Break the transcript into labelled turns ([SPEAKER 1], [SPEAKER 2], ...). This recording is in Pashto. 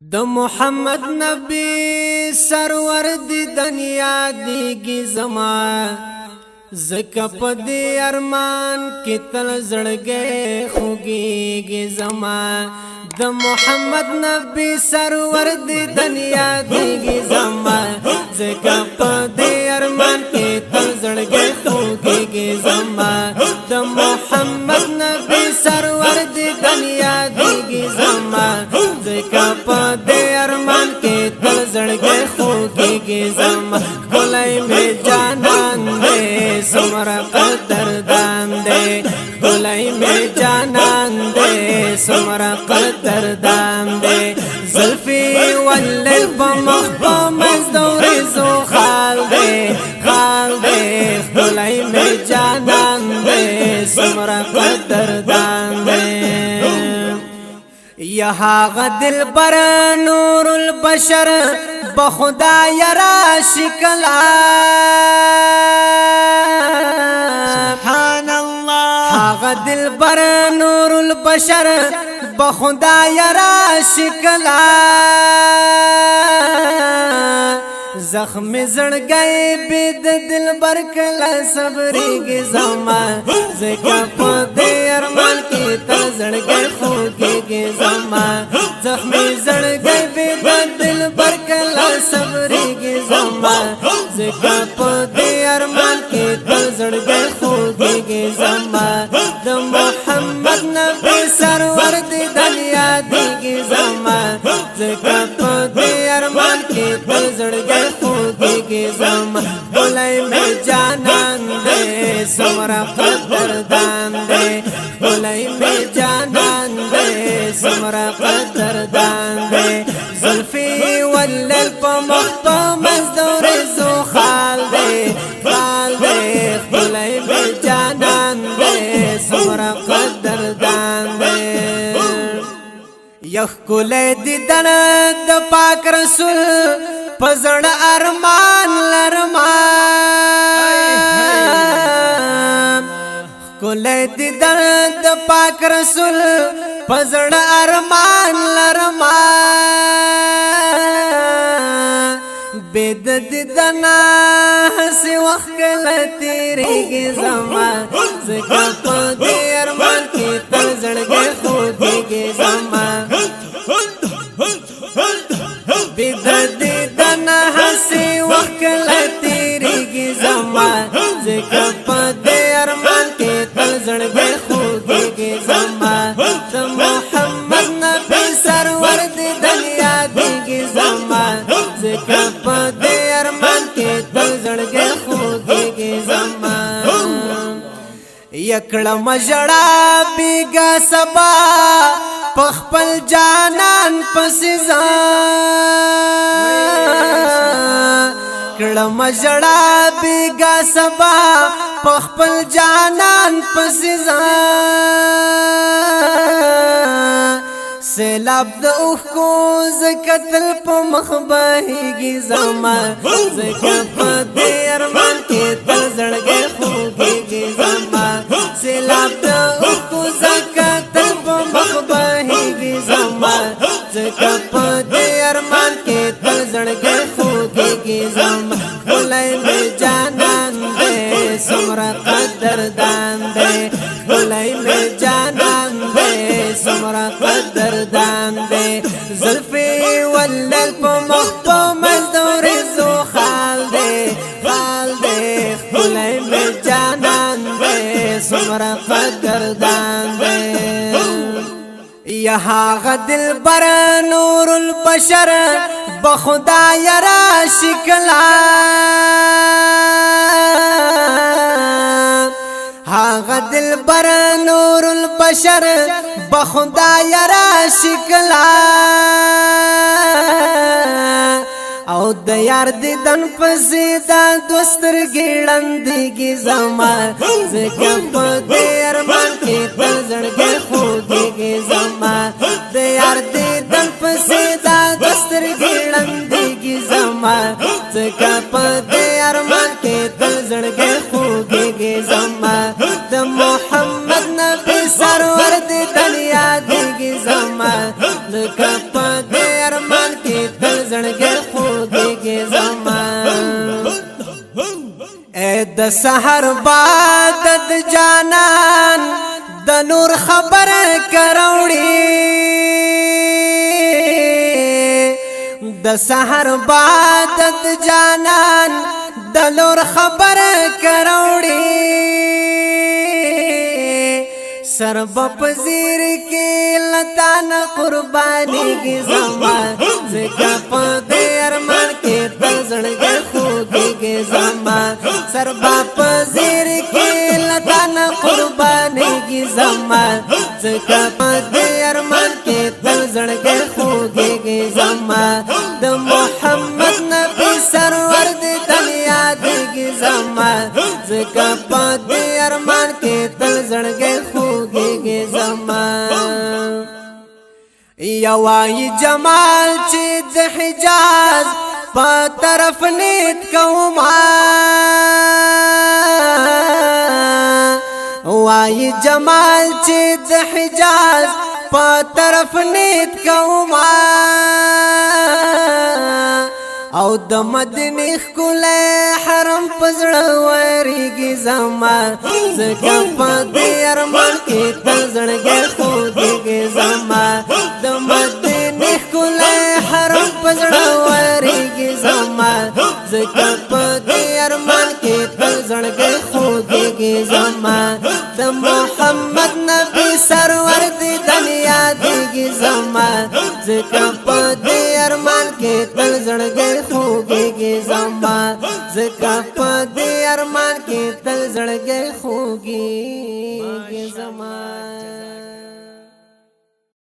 [SPEAKER 1] د محمد نبی سرور دی دنیا دیگی زمان زکا پا دی ارمان کی تل زڑگے خوگیگی زمان د محمد نبی سرور دی دنیا دیگی زمان زکا پا دی ارمان کی تل زڑگے خوگیگی زمان د محمد نبی سرور دی دنیا دیگی زمان زکا پا دی ارمان کی تل زڑگے خوگیگی زمان کلائی میں جانان دے سمرا قدردان دے کلائی میں جانان دے سمرا قدردان دے زلفی واللیل بمخبا مزدوری زو خال دے کلائی میں جانان دے سمرا قدردان دے یہاں غدل بر نور البشر بخدا یرا شکلا
[SPEAKER 2] سبحان اللہ
[SPEAKER 1] ہاں دل بر نور البشر بخدا یرا شکلا زخم زڑ گئے بید دل بر کلا صبری کی زمان زکا پا دے ارمان کی تل زڑ گئے خوگی کی زمان زخم زڑ گئے بید دل بر کلا صبری کی زمان زکا پا دے ارمان کی تل زڑ گئے خوگی کی زمان د محمد نبی سرور دی دنیا دیگی زمان زکا پا دے ارمان کی تل زڑ گئے خوگی کی زمان کلائی میں جانان دے سمرا قدردان دے کلائی میں جانان دے سمرا قدردان دے زلفی واللیل پا مخپا مزدور زو خال دے کلائی میں جانان دے سمرا قدردان دے یخ کلی دیدن د پاک رسول پزړ ارمان لرما کلی دیدن د پاک رسول پزړ ارمان لرما بید دیدنا سی وقت کل تیریگی زمان زکا پا دی ارمان کی تل زڑگے خودیگی زمان بید دیدنا سی وقت کل تیریگی زمان زکا پا دی ارمان کی تل زڑگے خودیگی زمان د محمد نبی سرور دی دنیا دیگی زمان زکا پا دی ارمان کی تل زڑگے خوگیگی زمان یکڑا مجڑا بیگا سبا پخپل جانان پسیزا کڑا مجڑا بیگا سبا پخپل جانان پسیزا سیلاب د اوخ کو زکتل پا مخباہیگی زمان زکا پا دی ارمان کی تل زڑگے خوگیگی زمان سیلاب د اوخ کو زکتل پا مخباہیگی زمان زکا پا دی ارمان کی تل زڑگے خوگیگی زمان کلائی میں جانان دے سمرا قدردان دے کلائی میں جانان دے سمرا قدردان دے زلفی واللیل پا مخپا مزدور زو خال دے کلائی میں جانان دے سمرا قدردان دے یہاں غدل بر نور البشر بخدا یرا شکلا ہاں دل بر نور البشر بخدا یرا شکلا او د یار دیدن پسیدا دوستر گیڑندگی زمان زکا پا دی ارمان کی تل زڑگے خوگیگی زمان د یار دیدن پسیدا دوستر گیڑندگی زمان زکا پا دی ارمان کی تل زڑگے خوگیگی زمان د محمد نبی سرور دی دنیا دیگی زمان زکا پا دی ارمان زړګي خوږيږي زما اے د سحر باد د جانان د نور خبر کروړي د سحر باد د جانان د نور خبر کروړي سرب پذیر کې لتان قرباني کی زما زکه په دې ارمان کې تل زړګي خوږيږي زما سرب پذیر کې لتان قرباني کی زما زکه په دې ارمان کې تل زړګي خوږيږي زما د محمد نبی سرور دې دنیا دې زما زکه په دې ارمان کې تل زړګي خوږيږي زما یوای جمال چې د حجاز په طرف نیت کوما وای جمال چې د حجاز په طرف نیت کوما او د مدینه ښکلی حرم پزړه ورېږي زما ځکه په دې ارمان کې تل زړګی خوږېږي زما د مدینه ښکلی حرم پزړه ورېږي زما ځکه په دې ارمان کې تل زړګی خوږېږي زما د محمد نبی سرور دې دنیا دیږي زما ځکه په دې ارمان کې تل زړګی خوږيږي زما ځکه په دې ارمان کې تل زړګی خوږيږي زما